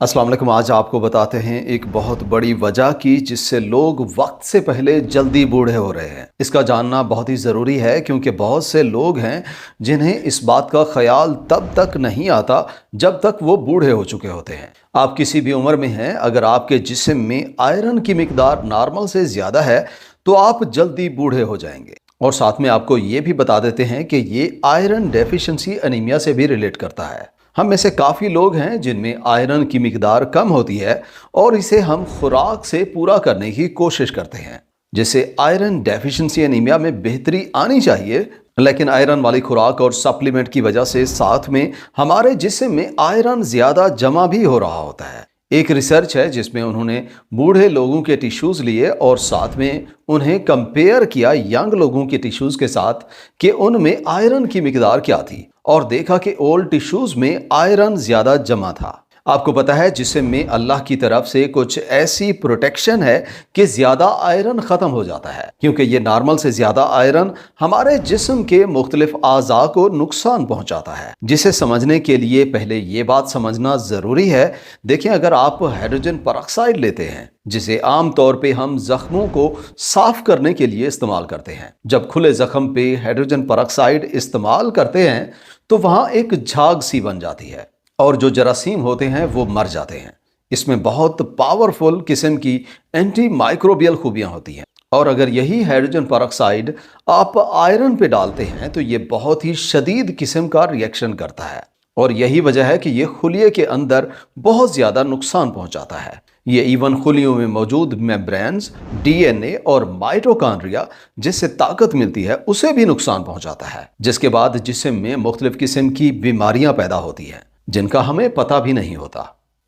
अस्सलाम वालेकुम। आज आपको बताते हैं एक बहुत बड़ी वजह की जिससे लोग वक्त से पहले जल्दी बूढ़े हो रहे हैं। इसका जानना बहुत ही ज़रूरी है क्योंकि बहुत से लोग हैं जिन्हें इस बात का ख्याल तब तक नहीं आता जब तक वो बूढ़े हो चुके होते हैं। आप किसी भी उम्र में हैं, अगर आपके जिस्म में आयरन की मिकदार नॉर्मल से ज़्यादा है तो आप जल्दी बूढ़े हो जाएंगे। और साथ में आपको ये भी बता देते हैं कि ये आयरन डेफिशिएंसी एनीमिया से भी रिलेट करता है। हम में से काफ़ी लोग हैं जिनमें आयरन की मिकदार कम होती है और इसे हम खुराक से पूरा करने की कोशिश करते हैं, जिससे आयरन डेफिशिएंसी एनीमिया में बेहतरी आनी चाहिए। लेकिन आयरन वाली खुराक और सप्लीमेंट की वजह से साथ में हमारे जिस्म में आयरन ज़्यादा जमा भी हो रहा होता है। एक रिसर्च है जिसमें उन्होंने बूढ़े लोगों के टिश्यूज़ लिए और साथ में उन्हें कंपेयर किया यंग लोगों के टिश्यूज़ के साथ कि उनमें आयरन की मिकदार क्या थी, और देखा कि ओल्ड टिश्यूज़ में आयरन ज़्यादा जमा था। आपको पता है जिस्म में अल्लाह की तरफ से कुछ ऐसी प्रोटेक्शन है कि ज़्यादा आयरन ख़त्म हो जाता है, क्योंकि ये नॉर्मल से ज़्यादा आयरन हमारे जिस्म के मुख्तलिफ आज़ा को नुकसान पहुंचाता है, जिसे समझने के लिए पहले ये बात समझना ज़रूरी है। देखें, अगर आप हाइड्रोजन परऑक्साइड लेते हैं जिसे आम तौर पे हम जख्मों को साफ करने के लिए इस्तेमाल करते हैं, जब खुले जख्म पे हाइड्रोजन परऑक्साइड इस्तेमाल करते हैं तो वहाँ एक झाग सी बन जाती है और जो जरासीम होते हैं वो मर जाते हैं। इसमें बहुत पावरफुल किस्म की एंटी माइक्रोबियल खूबियां होती हैं, और अगर यही हाइड्रोजन परऑक्साइड आप आयरन पे डालते हैं तो ये बहुत ही शदीद किस्म का रिएक्शन करता है, और यही वजह है कि ये खुलिये के अंदर बहुत ज़्यादा नुकसान पहुंचाता है। ये इवन खुलियों में मौजूद मेम्ब्रेन्स, डीएनए और माइटोकॉन्ड्रिया जिससे ताकत मिलती है उसे भी नुकसान पहुंचाता है, जिसके बाद जिस्म में मुख्तलिफ किस्म की बीमारियां पैदा होती हैं जिनका हमें पता भी नहीं होता।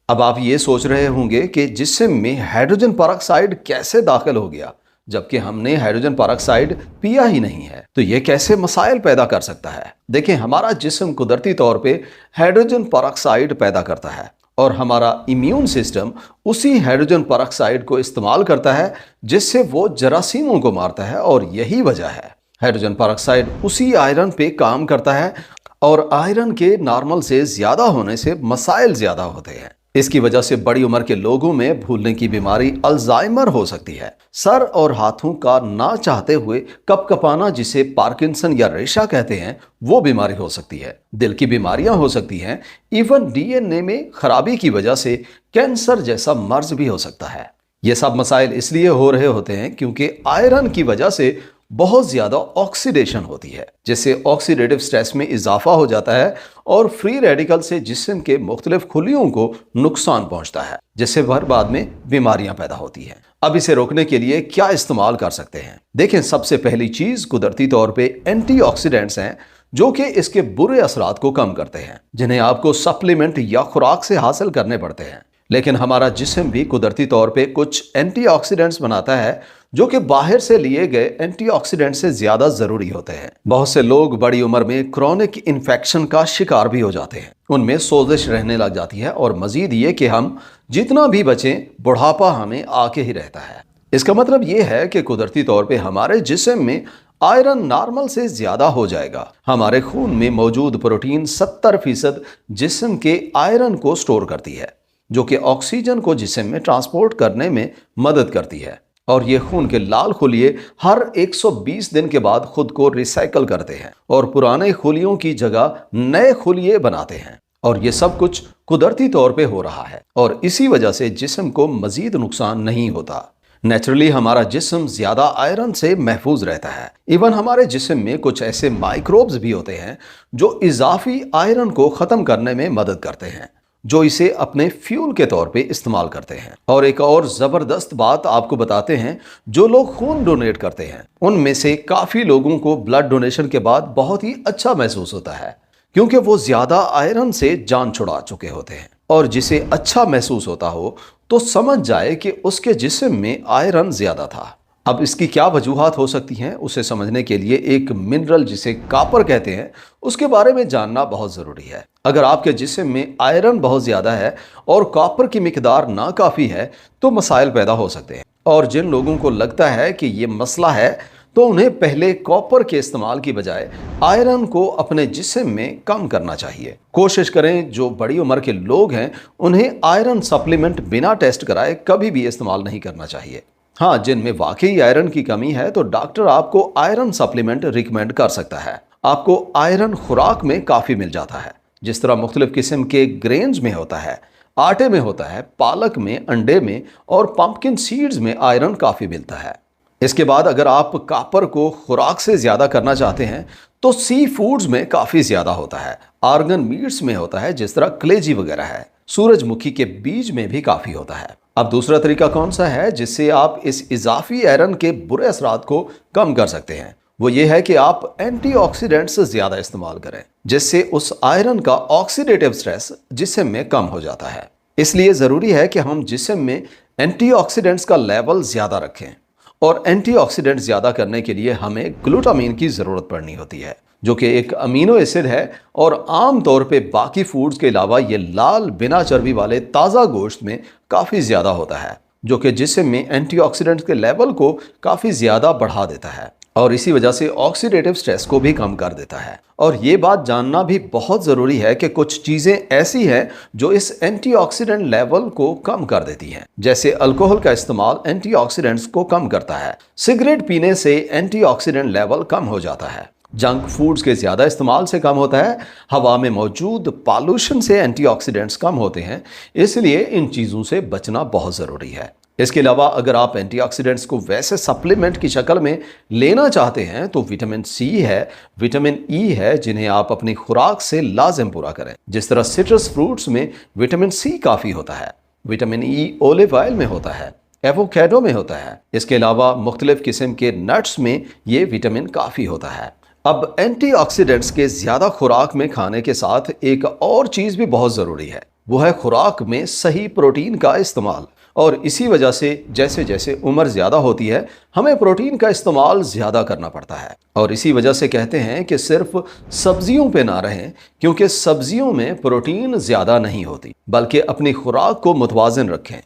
अब आप ये सोच रहे होंगे कि जिस्म में हाइड्रोजन परऑक्साइड कैसे दाखिल हो गया, जबकि हमने हाइड्रोजन परऑक्साइड पिया ही नहीं है, तो ये कैसे मसाइल पैदा कर सकता है। देखें, हमारा जिस्म कुदरती तौर पे हाइड्रोजन परऑक्साइड पैदा करता है और हमारा इम्यून सिस्टम उसी हाइड्रोजन परऑक्साइड को इस्तेमाल करता है जिससे वो जरासीमों को मारता है, और यही वजह है हाइड्रोजन परऑक्साइड उसी आयरन पे काम करता है, और आयरन के नॉर्मल से ज़्यादा होने से मसाइल ज़्यादा होते हैं। इसकी वजह से बड़ी उम्र के लोगों में भूलने की बीमारी अल्जाइमर हो सकती है, सर और हाथों का ना चाहते हुए कपकपाना जिसे पार्किंसन या रेशा कहते हैं वो बीमारी हो सकती है, दिल की बीमारियां हो सकती हैं, इवन डीएनए में खराबी की वजह से कैंसर जैसा मर्ज भी हो सकता है। ये सब मसाइल इसलिए हो रहे होते हैं क्योंकि आयरन की वजह से बहुत ज़्यादा ऑक्सीडेशन होती है, जिससे ऑक्सीडेटिव स्ट्रेस में इजाफा हो जाता है और फ्री रेडिकल से जिस्म के मुख्तलिफ खुलियों को नुकसान पहुंचता है, जिससे बाद में बीमारियां पैदा होती हैं। अब इसे रोकने के लिए क्या इस्तेमाल कर सकते हैं? देखें, सबसे पहली चीज़ कुदरती तौर पे एंटीऑक्सीडेंट्स हैं जो कि इसके बुरे असरात को कम करते हैं, जिन्हें आपको सप्लीमेंट या खुराक से हासिल करने पड़ते हैं। लेकिन हमारा जिस्म भी कुदरती तौर पे कुछ एंटीऑक्सीडेंट्स बनाता है जो कि बाहर से लिए गए एंटीऑक्सीडेंट से ज़्यादा ज़रूरी होते हैं। बहुत से लोग बड़ी उम्र में क्रॉनिक इन्फेक्शन का शिकार भी हो जाते हैं, उनमें सोजिश रहने लग जाती है, और मजीद ये कि हम जितना भी बचें बुढ़ापा हमें आके ही रहता है। इसका मतलब ये है कि कुदरती तौर पे हमारे जिस्म में आयरन नॉर्मल से ज़्यादा हो जाएगा। हमारे खून में मौजूद प्रोटीन 70% जिस्म के आयरन को स्टोर करती है, जो कि ऑक्सीजन को जिस्म में ट्रांसपोर्ट करने में मदद करती है, और ये खून के लाल खुलिये हर 120 दिन के बाद खुद को रिसाइकल करते हैं और पुराने खुलियों की जगह नए खुलिये बनाते हैं, और ये सब कुछ कुदरती तौर पे हो रहा है, और इसी वजह से जिस्म को मजीद नुकसान नहीं होता। नेचुरली हमारा जिस्म ज़्यादा आयरन से महफूज रहता है। इवन हमारे जिस्म में कुछ ऐसे माइक्रोब्स भी होते हैं जो इजाफी आयरन को ख़त्म करने में मदद करते हैं, जो इसे अपने फ्यूल के तौर पे इस्तेमाल करते हैं। और एक और ज़बरदस्त बात आपको बताते हैं, जो लोग खून डोनेट करते हैं उनमें से काफ़ी लोगों को ब्लड डोनेशन के बाद बहुत ही अच्छा महसूस होता है, क्योंकि वो ज़्यादा आयरन से जान छुड़ा चुके होते हैं। और जिसे अच्छा महसूस होता हो तो समझ जाए कि उसके जिस्म में आयरन ज़्यादा था। अब इसकी क्या वजूहात हो सकती हैं, उसे समझने के लिए एक मिनरल जिसे कापर कहते हैं उसके बारे में जानना बहुत ज़रूरी है। अगर आपके जिस्म में आयरन बहुत ज़्यादा है और कॉपर की मिकदार ना काफ़ी है तो मसाइल पैदा हो सकते हैं, और जिन लोगों को लगता है कि ये मसला है तो उन्हें पहले कॉपर के इस्तेमाल की बजाय आयरन को अपने जिस्म में कम करना चाहिए। कोशिश करें जो बड़ी उम्र के लोग हैं उन्हें आयरन सप्लीमेंट बिना टेस्ट कराए कभी भी इस्तेमाल नहीं करना चाहिए। हाँ, जिनमें वाकई आयरन की कमी है तो डॉक्टर आपको आयरन सप्लीमेंट रिकमेंड कर सकता है। आपको आयरन खुराक में काफ़ी मिल जाता है, जिस तरह मुख्तलिफ किस्म के ग्रेन्स में होता है, आटे में होता है, पालक में, अंडे में और पंपकिन सीड्स में आयरन काफ़ी मिलता है। इसके बाद अगर आप कॉपर को खुराक से ज़्यादा करना चाहते हैं तो सी फूड्स में काफ़ी ज़्यादा होता है, आर्गन मीट्स में होता है जिस तरह कलेजी वगैरह है, सूरजमुखी के बीज में भी काफ़ी होता है। अब दूसरा तरीका कौन सा है जिससे आप इस इजाफी आयरन के बुरे असरात को कम कर सकते हैं? वो ये है कि आप एंटीऑक्सीडेंट्स ज़्यादा इस्तेमाल करें, जिससे उस आयरन का ऑक्सीडेटिव स्ट्रेस जिस्म में कम हो जाता है। इसलिए ज़रूरी है कि हम जिस्म में एंटीऑक्सीडेंट्स का लेवल ज़्यादा रखें, और एंटीऑक्सीडेंट ज़्यादा करने के लिए हमें ग्लूटामीन की ज़रूरत पड़नी होती है, जो कि एक अमीनो एसिड है और आम तौर पे बाकी फूड्स के अलावा ये लाल बिना चर्बी वाले ताज़ा गोश्त में काफ़ी ज़्यादा होता है, जो कि जिस्म में एंटीऑक्सीडेंट्स के लेवल को काफ़ी ज़्यादा बढ़ा देता है और इसी वजह से ऑक्सीडेटिव स्ट्रेस को भी कम कर देता है। और ये बात जानना भी बहुत ज़रूरी है कि कुछ चीज़ें ऐसी हैं जो इस एंटीऑक्सीडेंट लेवल को कम कर देती हैं, जैसे अल्कोहल का इस्तेमाल एंटीऑक्सीडेंट्स को कम करता है, सिगरेट पीने से एंटीऑक्सीडेंट लेवल कम हो जाता है, जंक फूड्स के ज़्यादा इस्तेमाल से कम होता है, हवा में मौजूद पॉल्यूशन से एंटीऑक्सीडेंट्स कम होते हैं। इसलिए इन चीज़ों से बचना बहुत ज़रूरी है। इसके अलावा अगर आप एंटीऑक्सीडेंट्स को वैसे सप्लीमेंट की शक्ल में लेना चाहते हैं तो विटामिन सी है, विटामिन ई है, जिन्हें आप अपनी खुराक से लाजिम पूरा करें। जिस तरह सिट्रस फ्रूट्स में विटामिन सी काफ़ी होता है, विटामिन ई ओलिव ऑयल में होता है, एवोकेडो में होता है। इसके अलावा मुख्तलिफ किस्म के नट्स में ये विटामिन काफ़ी होता है। अब एंटीऑक्सीडेंट्स के ज़्यादा खुराक में खाने के साथ एक और चीज़ भी बहुत ज़रूरी है, वो है खुराक में सही प्रोटीन का इस्तेमाल। और इसी वजह से जैसे जैसे उम्र ज़्यादा होती है हमें प्रोटीन का इस्तेमाल ज़्यादा करना पड़ता है। और इसी वजह से कहते हैं कि सिर्फ सब्जियों पे ना रहें, क्योंकि सब्जियों में प्रोटीन ज़्यादा नहीं होती, बल्कि अपनी खुराक को मुतवाज़िन रखें।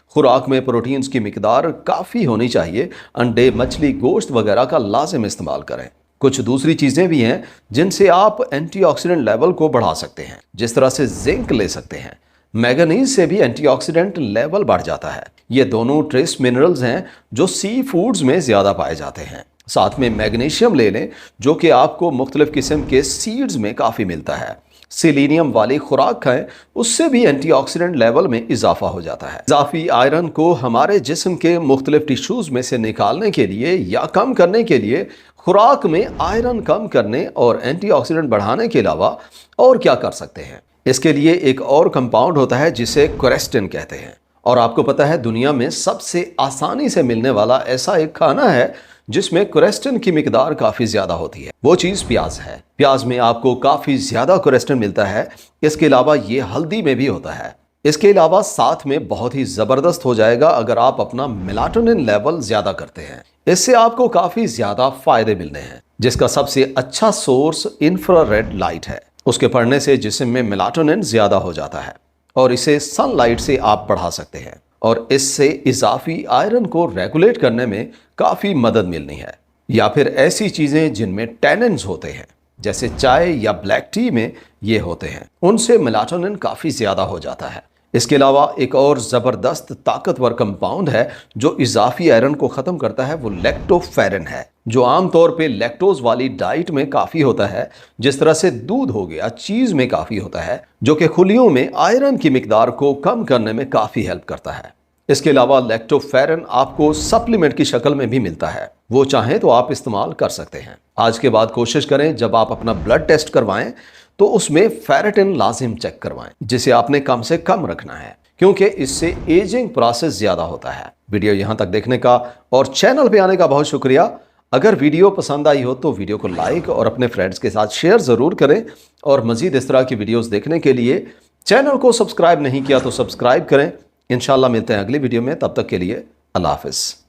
खुराक में प्रोटीन्स की मिकदार काफ़ी होनी चाहिए। अंडे, मछली, गोश्त वगैरह का लाजिम इस्तेमाल करें। कुछ दूसरी चीज़ें भी हैं जिनसे आप एंटीऑक्सीडेंट लेवल को बढ़ा सकते हैं, जिस तरह से जिंक ले सकते हैं। मैंगनीज से भी एंटीऑक्सीडेंट लेवल बढ़ जाता है। ये दोनों ट्रेस मिनरल्स हैं जो सी फूड्स में ज़्यादा पाए जाते हैं। साथ में मैग्नीशियम ले लें, जो कि आपको मुख्तलिफ किस्म के सीड्स में काफ़ी मिलता है। सेलेनियम वाली खुराक खाएं, उससे भी एंटीऑक्सीडेंट लेवल में इजाफा हो जाता है। इजाफी आयरन को हमारे जिस्म के मुख्तलिफ टिश्यूज़ में से निकालने के लिए या कम करने के लिए खुराक में आयरन कम करने और एंटीऑक्सीडेंट बढ़ाने के अलावा और क्या कर सकते हैं? इसके लिए एक और कंपाउंड होता है जिसे क्वेरेस्टिन कहते हैं। और आपको पता है दुनिया में सबसे आसानी से मिलने वाला ऐसा एक खाना है जिसमें क्वेरेस्टिन की मिकदार काफ़ी ज़्यादा होती है, वो चीज़ प्याज है। प्याज में आपको काफ़ी ज़्यादा क्वेरेस्टिन मिलता है। इसके अलावा ये हल्दी में भी होता है। इसके अलावा साथ में बहुत ही ज़बरदस्त हो जाएगा अगर आप अपना मेलाटोनिन लेवल ज़्यादा करते हैं। इससे आपको काफ़ी ज़्यादा फ़ायदे मिलने हैं, जिसका सबसे अच्छा सोर्स इंफ्रारेड लाइट है। उसके पड़ने से जिस्म में मेलाटोनिन ज़्यादा हो जाता है और इसे सनलाइट से आप बढ़ा सकते हैं और इससे इजाफी आयरन को रेगुलेट करने में काफ़ी मदद मिलनी है। या फिर ऐसी चीज़ें जिनमें टैनिन्स होते हैं, जैसे चाय या ब्लैक टी में ये होते हैं, उनसे मेलाटोनिन काफ़ी ज़्यादा हो जाता है। इसके अलावा एक और ज़बरदस्त ताकतवर कंपाउंड है जो इजाफी आयरन को ख़त्म करता है, वो लैक्टोफेरिन है, जो आमतौर पे लैक्टोज वाली डाइट में काफ़ी होता है। जिस तरह से दूध हो गया, चीज़ में काफ़ी होता है, जो कि खुलियों में आयरन की मिकदार को कम करने में काफ़ी हेल्प करता है। इसके अलावा लैक्टोफेरिन आपको सप्लीमेंट की शक्ल में भी मिलता है, वो चाहें तो आप इस्तेमाल कर सकते हैं। आज के बाद कोशिश करें जब आप अपना ब्लड टेस्ट करवाएं तो उसमें फेरेटिन लाजिम चेक करवाएं, जिसे आपने कम से कम रखना है, क्योंकि इससे एजिंग प्रोसेस ज़्यादा होता है। वीडियो यहाँ तक देखने का और चैनल पे आने का बहुत शुक्रिया। अगर वीडियो पसंद आई हो तो वीडियो को लाइक और अपने फ्रेंड्स के साथ शेयर ज़रूर करें। और मज़ीद इस तरह की वीडियोस देखने के लिए चैनल को सब्सक्राइब नहीं किया तो सब्सक्राइब करें। इंशाल्लाह मिलते हैं अगली वीडियो में, तब तक के लिए अल्लाह हाफ़िज़।